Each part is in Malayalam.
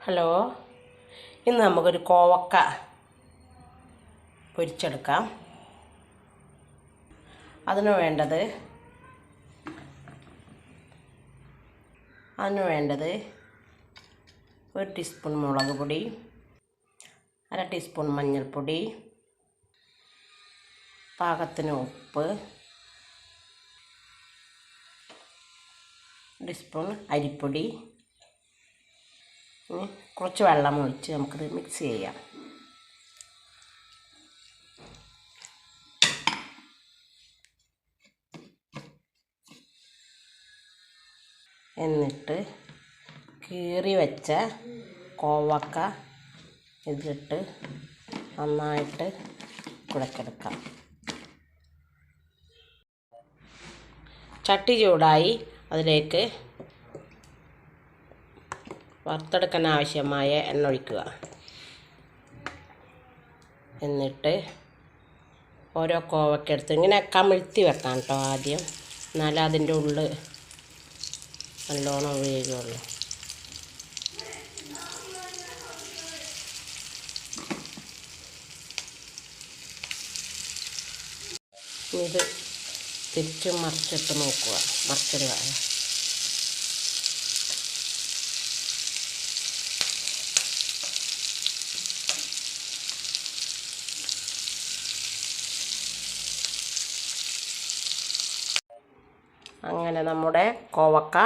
ഹലോ, ഇന്ന് നമുക്കൊരു കോവക്ക പൊരിച്ചെടുക്കാം. അതിന് വേണ്ടത് 1 ടീസ്പൂൺ മുളക് പൊടി, 1/2 ടീസ്പൂൺ മഞ്ഞൾപ്പൊടി, പാകത്തിന് ഉപ്പ്, 1 ടീസ്പൂൺ അരിപ്പൊടി. കുറച്ച് വെള്ളം ഒഴിച്ച് നമുക്കത് മിക്സ് ചെയ്യാം. എന്നിട്ട് കീറി വെച്ച കോവക്ക ഇതിട്ട് നന്നായിട്ട് കുഴച്ചെടുക്കാം. ചട്ടി ചൂടായി അതിലേക്ക് വറുത്തെടുക്കാൻ ആവശ്യമായ എണ്ണ ഒഴിക്കുക. എന്നിട്ട് ഓരോ കോവക്ക എടുത്ത് ഇങ്ങനെ കമിഴ്ത്തി വെക്കാം കേട്ടോ ആദ്യം, എന്നാലും അതിൻ്റെ ഉള്ളിൽ നല്ലോണം വേകുള്ളൂ. ഇത് തിരിച്ച് മറിച്ചിട്ട് നോക്കുക, മറിച്ചിടുക. അങ്ങനെ നമ്മുടെ കോവക്ക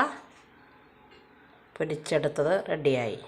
പൊരിച്ചെടുത്തത് റെഡിയായി.